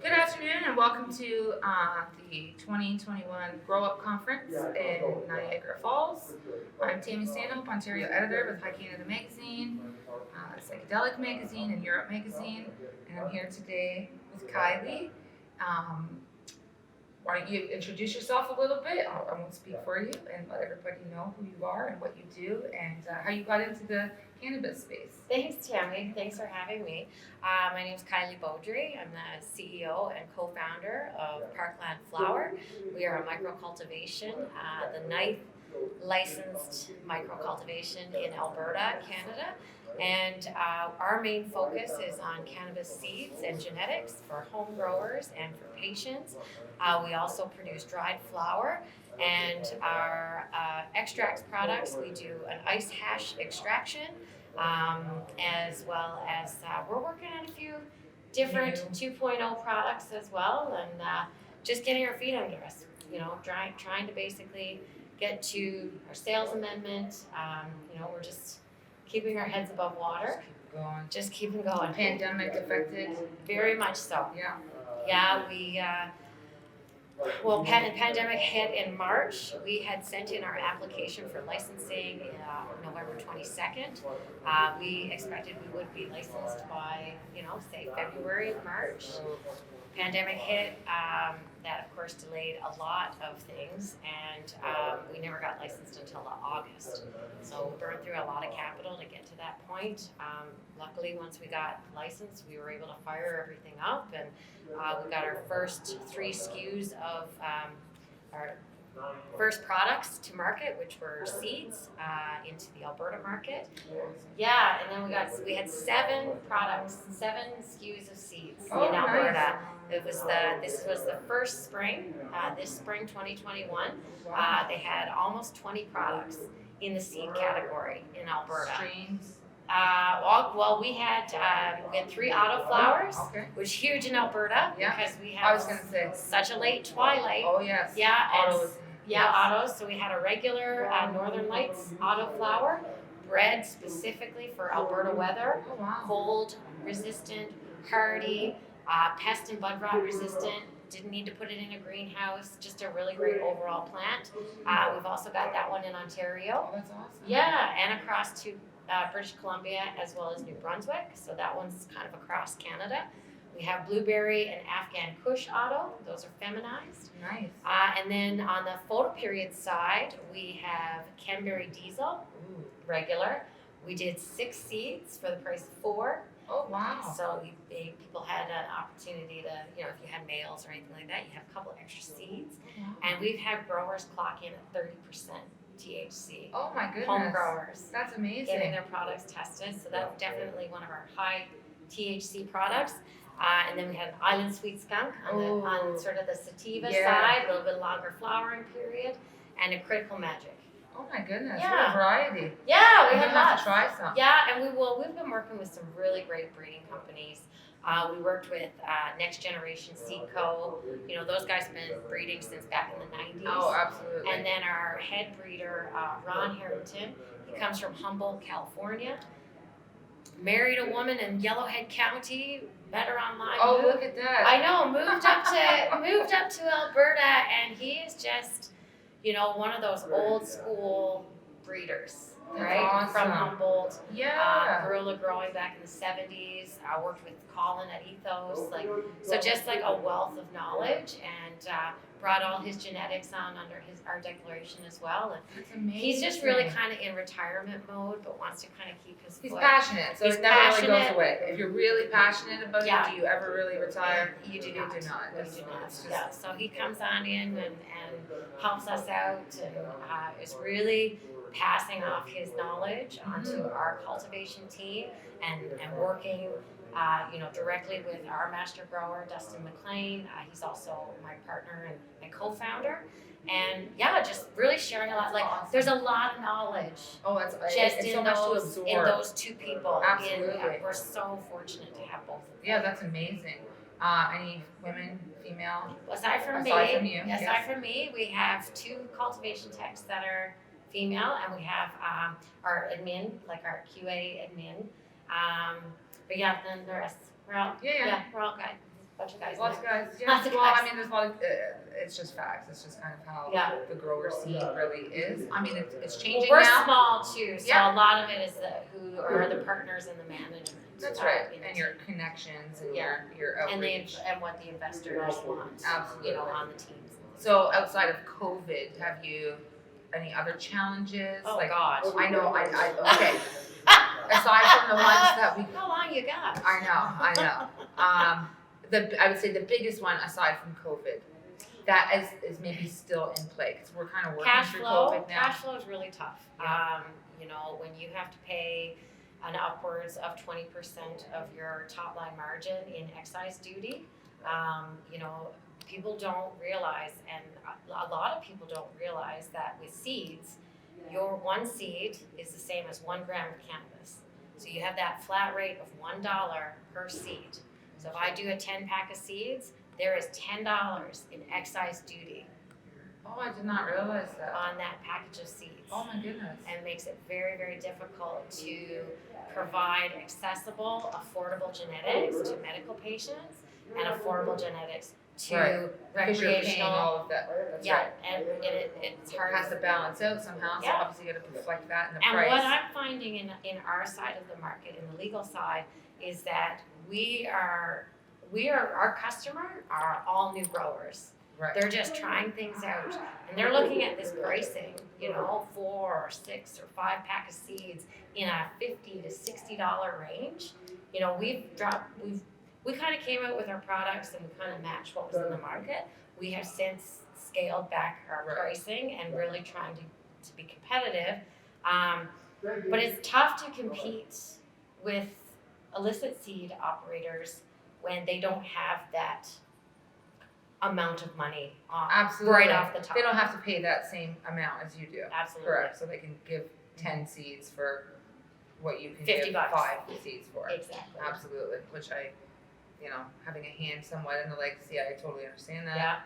Good afternoon and welcome to the 2021 Grow Up Conference in Niagara Falls. I'm Tammi, Ontario editor with High Canada Magazine, Psychedelic Magazine, and Europe Magazine, and I'm here today with Kieley. Why don't you introduce yourself a little bit? I won't speak for you, and let everybody know who you are and what you do and how you got into the cannabis space. Thanks, Tammi. Thanks for having me. My name is Kieley Beaudry. I'm the CEO and co-founder of Parkland Flower. We are a micro-cultivation, the ninth licensed micro-cultivation in Alberta, Canada. And our main focus is on cannabis seeds and genetics for home growers and for patients. We also produce dried flower, and our extracts products, we do an ice hash extraction, as well as we're working on a few different 2.0 products as well, and just getting our feet under us, trying to basically get to our sales amendment. We're just keeping our heads above water. Just keeping going. Pandemic affected? Very much so. Yeah. Yeah, we, pandemic hit in March. We had sent in our application for licensing November 22nd. We expected we would be licensed by, say February, March. Pandemic hit, that of course delayed a lot of things, and we never got licensed until August. So we burned through a lot of capital to get to that point. Luckily, once we got licensed, we were able to fire everything up, and we got our first 3 SKUs of our first products to market, which were seeds into the Alberta market. Yeah, and then we had 7 products, 7 SKUs of seeds in Alberta. Nice. This was the first spring, this spring 2021. They had almost 20 products in the seed category in Alberta. Strains? We had 3 auto flowers, which is huge in Alberta because we have such a late twilight. Oh yes. Yeah, autos. Autos. So we had a regular Northern Lights auto flower, bred specifically for Alberta weather, cold resistant, hardy, pest and bud rot resistant. Didn't need to put it in a greenhouse. Just a really great overall plant. We've also got that one in Ontario. Oh, that's awesome. Yeah, and across to British Columbia as well as New Brunswick. So that one's kind of across Canada. We have blueberry and Afghan Kush auto. Those are feminized. Nice. And then on the photoperiod side, we have Canberry Diesel, regular. We did 6 seeds for the price of 4. Oh wow. So people had an opportunity to, if you had males or anything like that, you have a couple extra seeds. Wow. And we've had growers clock in at 30% THC. Oh my goodness. Home growers. That's amazing. Getting their products tested. So that's definitely one of our high THC products. And then we had an Island Sweet Skunk on sort of the sativa side, a little bit longer flowering period, and a Critical Magic. Oh my goodness, Yeah. what a variety. Yeah, we I'm had gonna have lots. to try some. Yeah, and we've been working with some really great breeding companies. We worked with Next Generation Seed Co. Those guys have been breeding since back in the 90s. Oh, absolutely. And then our head breeder, Ron Harrington, he comes from Humboldt, California. Married a woman in Yellowhead County, met her online. Oh, look at that. I know, moved up to Alberta, and he is just, one of those old school breeders, right? Awesome. From Humboldt. Yeah. Guerrilla growing back in the 70s. I worked with Colin at Ethos, so just like a wealth of knowledge, and brought all his genetics on under our declaration as well. And That's amazing. he's just really kind of in retirement mode, but wants to kind of keep his He's foot. passionate, so He's it never really passionate. goes away. If you're really passionate about Yeah. it, do you ever really retire? You do You not. do not. You It's do not. just- Yeah. So he comes on in and helps us out, and is really passing off his knowledge onto our cultivation team, and working directly with our master grower, Dustin McLean. He's also my partner and my co-founder. And just really sharing a lot. There's a lot of knowledge Oh, that's just it's in so much to those absorb. two people. Absolutely. We're so fortunate to have both of them. Yeah, that's amazing. Any women, female? Aside from you, aside from me, we have 2 cultivation techs that are female, and we have our admin, like our QA admin. But then the rest, we're all we're all good. bunch of guys. Lots of guys. Yeah. Lots of Well, guys. I mean, there's a lot of. It's just facts. It's just kind of how Yeah. the grower scene really is. I mean, it's Well, changing we're now. small too, so Yeah. a lot of it is who are the partners and the management. That's right. in the And your team. connections and Yeah. your And outreach. and what the investors want. Absolutely. On the teams. So outside of COVID, have you any other challenges? Oh like God. I know. I okay. Aside from the ones that we. How long you got? I know. I would say the biggest one aside from COVID, that is maybe still in play because we're kind of working Cash through flow. COVID now. Cash flow is really tough. Yeah. When you have to pay an upwards of 20% of your top line margin in excise duty, people don't realize, and a lot of people don't realize that with seeds, your one seed is the same as 1 gram of cannabis. So you have that flat rate of $1 per seed. So if I do a 10-pack of seeds, there is $10 in excise duty Oh, I did not realize that. on that package of seeds. Oh my goodness. And it makes it very, very difficult to provide accessible, affordable genetics to medical patients and affordable genetics to Right. Because you're paying recreational. all of that. That's Yeah, right. and it's It hard. has to balance out somehow. So Yeah. obviously you got to reflect that in the And price. what I'm finding in our side of the market, in the legal side, is that our customer are all new growers. Right. They're just trying things out, and they're looking at this pricing, 4 or 6 or 5 pack of seeds in a $50 to $60 range. We kind of came out with our products and we kind of matched what was in the market. We have since scaled back our Right. pricing and really trying to be competitive. But it's tough to compete with illicit seed operators when they don't have that amount of money Absolutely. right off the top. They don't have to pay that same amount as you do. Absolutely. Correct. So they can give 10 seeds for what you can $50. give 5 seeds for. Exactly. Absolutely. Which having a hand somewhat in the legacy, I totally understand that. Yeah.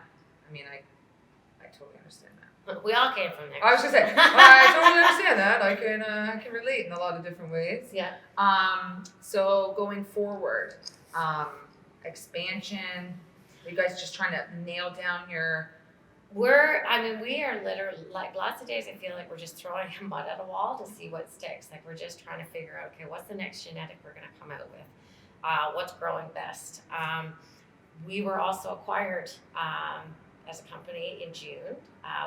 I mean, I totally understand that. We all came from there. I was gonna say, I totally understand that. I can relate in a lot of different ways. Yeah. So going forward, expansion. Are you guys just trying to nail down your? We are literally, like, lots of days I feel like we're just throwing mud at a wall to see what sticks. Like, we're just trying to figure out, okay, what's the next genetic we're going to come out with? What's growing best? We were also acquired as a company in June.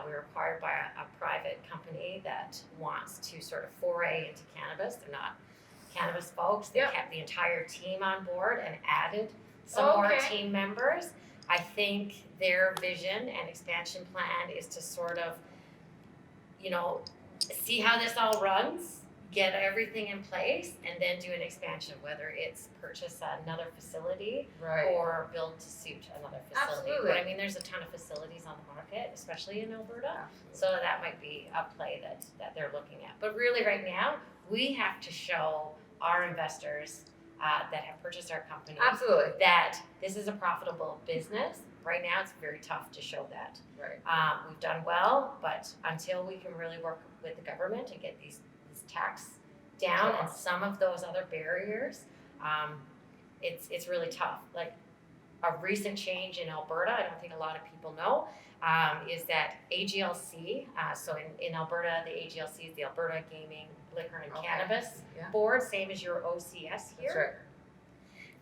We were acquired by a private company that wants to sort of foray into cannabis. They're not cannabis folks. They Yep. kept the entire team on board and added some more Okay. team members. I think their vision and expansion plan is to sort of, see how this all runs, get everything in place, and then do an expansion, whether it's purchase another facility Right. or build to suit another facility. Absolutely. But there's a ton of facilities on the market, especially in Alberta. Absolutely. So that might be a play that they're looking at. But really right now, we have to show our investors that have purchased our company Absolutely. that this is a profitable business. Right now, it's very tough to show that. Right. We've done well, but until we can really work with the government and get this tax down and some of those other barriers, it's really tough. Like a recent change in Alberta, I don't think a lot of people know, is that AGLC, so in Alberta, the AGLC is the Alberta Gaming, Liquor and Okay. Cannabis Yeah. Board, same as your OCS here. That's right.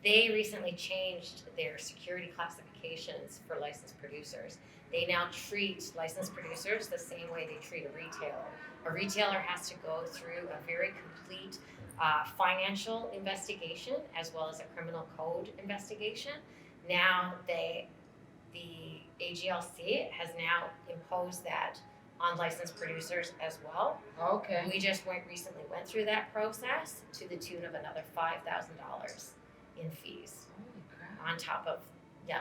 They recently changed their security classifications for licensed producers. They now treat licensed producers the same way they treat a retailer. A retailer has to go through a very complete financial investigation as well as a criminal code investigation. Now the AGLC has now imposed that on licensed producers as well. Okay. We just recently went through that process to the tune of another $5,000 in fees Holy crap. on top of,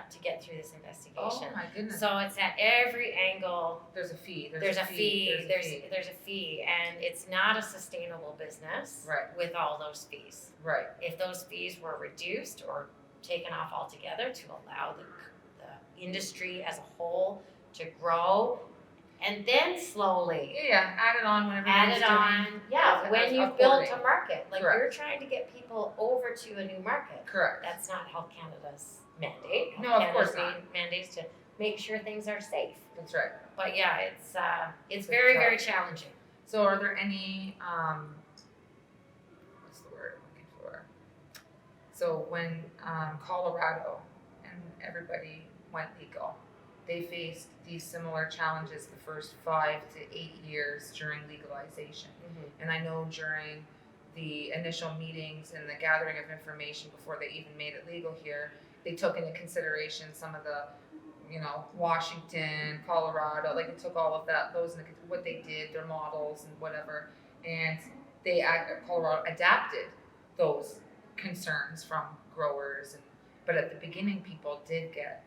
to get through this investigation. Oh my goodness. So it's at every angle, There's a fee. there's a fee, there's a fee, and it's not a sustainable business Right. with all those fees. Right. If those fees were reduced or taken off altogether to allow the industry as a whole to grow and then slowly add it on whenever add you're it doing. on. Yeah, when you've built a market, like Correct. you're trying to get people over to a new market. Correct. That's not Health Canada's mandate. No, Health of course Canada's not. mandate is to make sure things are safe. That's right. But yeah, it's very, very challenging. So are there any what's the word I'm looking for? So when Colorado and everybody went legal, they faced these similar challenges the first 5 to 8 years during legalization. And I know during the initial meetings and the gathering of information before they even made it legal here, they took into consideration some of the, Washington, Colorado, like it took all of that, what they did, their models and whatever, and Colorado adapted those concerns from growers, but at the beginning people did get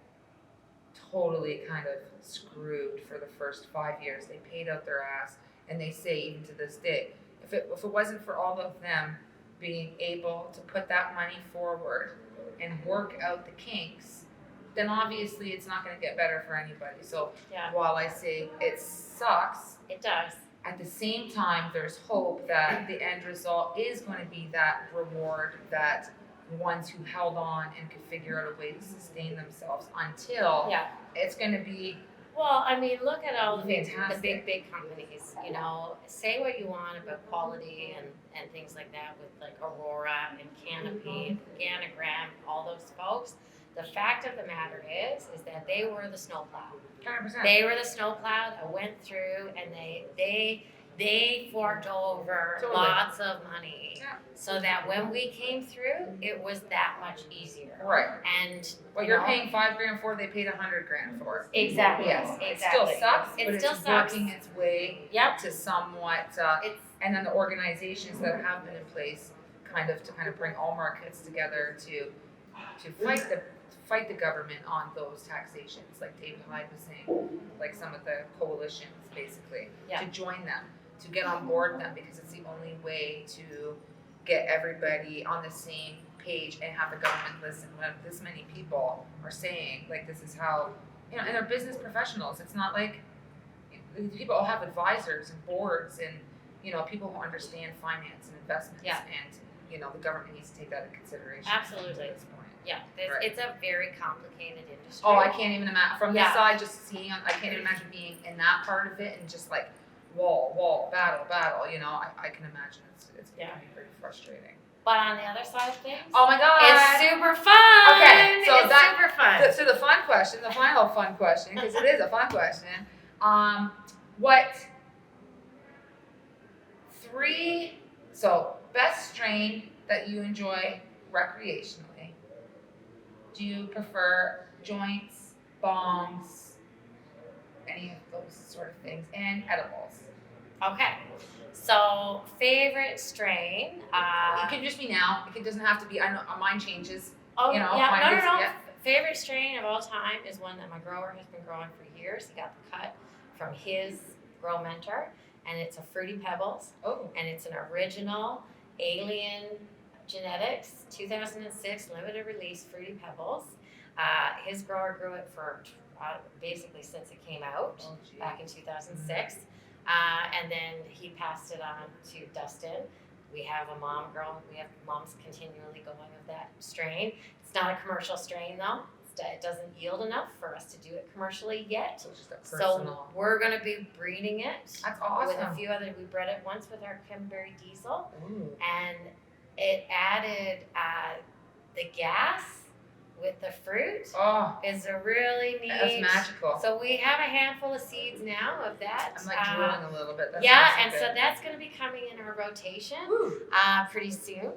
totally kind of screwed for the first 5 years. They paid out their ass, and they say even to this day, if it wasn't for all of them being able to put that money forward and work out the kinks, then obviously it's not going to get better for anybody. So while I say it sucks, it does. At the same time, there's hope that the end result is going to be that reward that ones who held on and could figure out a way to sustain themselves until it's going to be. Well, I mean, look at all the big companies, say what you want about quality and things like that with like Aurora and Canopy, Organogram, all those folks. The fact of the matter is that they were the snowplow. 100%. They were the snowplow that went through, and they forked over lots of money so that when we came through, it was that much easier. Right. And what you're paying $5,000 for, they paid $100,000 for. Exactly. Yes. Exactly. It still sucks, but it's working its way to somewhat. And then the organizations that have been in place, kind of bring all markets together to fight the government on those taxations, like David Hyde was saying, like some of the coalitions, basically, to join them, to get on board with them, because it's the only way to get everybody on the same page and have the government listen. When this many people are saying, like, this is how, and they're business professionals. It's not like people all have advisors and boards and, people who understand finance and investments. And, the government needs to take that into consideration. Absolutely. At this point. Yeah, it's a very complicated industry. Oh, I can't even imagine. From this side, just seeing, I can't even imagine being in that part of it and just like wall, battle. I can imagine it's going to be pretty frustrating. But on the other side of things, oh my God, it's super fun. Okay, so it's super fun. So the fun question, the final fun question, because it is a fun question. What 3? So best strain that you enjoy recreationally? Do you prefer joints, bongs, any of those sort of things, and edibles? Okay. So favorite strain. It can just be now. It doesn't have to be. I know mine changes. Oh no. Yeah. Favorite strain of all time is one that my grower has been growing for years. He got the cut from his grow mentor, and it's a Fruity Pebbles. Oh. And it's an original Alien Genetics 2006 limited release Fruity Pebbles. His grower grew it for basically since it came out back in 2006. And then he passed it on to Dustin. We have a mom growing. We have moms continually going of that strain. It's not a commercial strain though. It doesn't yield enough for us to do it commercially yet. So we're going to be breeding it. That's awesome. With a few other. We bred it once with our Kimberry Diesel. Ooh. And it added the gas with the fruit. Oh, is a really neat. That's magical. So we have a handful of seeds now of that. I'm like drooling a little bit. So that's going to be coming in our rotation pretty soon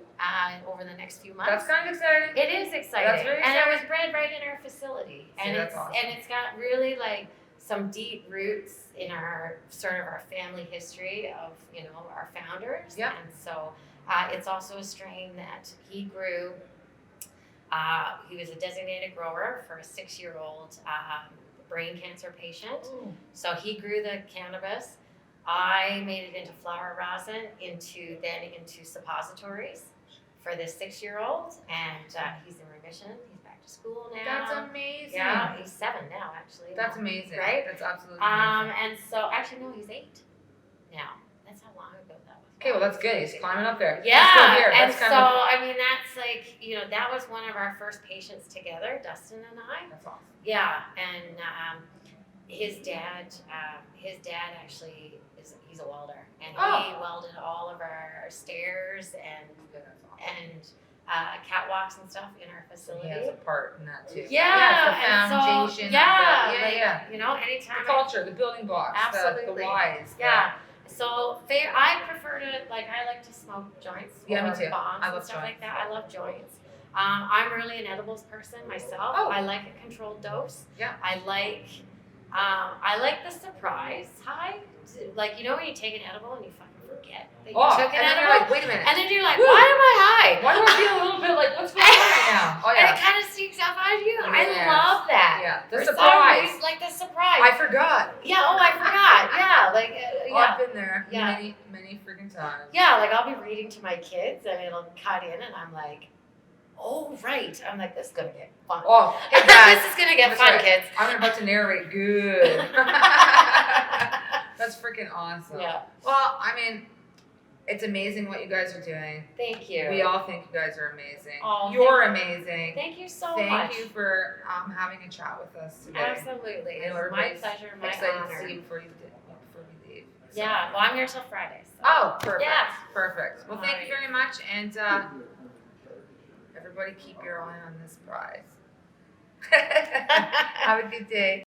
over the next few months. That's kind of exciting. It is exciting. That's very exciting. And it was bred right in our facility. And that's awesome. And it's got really like some deep roots in our sort of our family history of our founders. Yep. And so it's also a strain that he grew. He was a designated grower for a 6-year-old brain cancer patient. Ooh. So he grew the cannabis. I made it into flower rosin, into suppositories for this 6-year-old, and he's in remission. He's back back to school now. That's amazing. Yeah, he's 7 now, actually. That's amazing. Right? That's absolutely amazing. And so, actually, no, he's 8 now. That's how long ago that was. Okay, well, that's good. He's climbing up there. Yeah, Let's go here. and That's so, kind of, I mean, that's like, you know, that was one of our first patients together, Dustin and I. that's awesome. Yeah, and his dad actually he's a welder, and he welded all of our stairs and Yeah, that's awesome. and catwalks and stuff in our facility. He has a part in that too. Yeah, it's the and foundation. so, yeah, of the, like, yeah. you know, anytime The culture, the building blocks, the Absolutely. whys. Yeah. So I prefer to I like to smoke joints Yeah, me or too. bombs I and love stuff like joints. that. I love joints. I'm really an edibles person myself. Oh. I like a controlled dose. Yeah. I like the surprise high. Like, you know, when you take an edible and you fucking forget that you took an and then edible, you're like, wait a minute. and then you're like, Woo. why am I high? Why do I feel a little bit like, what's going on right now? Oh, And yeah. it kind of sneaks up on you. Yes. I love that. Yeah. For The some surprise. reason, like the surprise. I forgot. Yeah. Oh, I forgot. Yeah. Like Oh, yeah. I've been there Yeah. many freaking times. Yeah, like I'll be reading to my kids and it'll cut in and I'm like, oh, right. I'm like, this is going to get fun. Oh, hey guys. This is going to get That's fun, right. kids. I'm about to narrate good. That's freaking awesome. Yeah. Well, I mean, it's amazing what you guys are doing. Thank you. We all think you guys are amazing. Oh, You're amazing. Thank you so Thank much. you for having a chat with us today. Absolutely. I know It's my everybody's pleasure, my Excited honor. to see you before we leave. So. Yeah, well, I'm here till Friday. So. Oh, perfect. Yeah. Perfect. Well, thank you Alright. very much, and everybody keep your eye on this prize. Have a good day.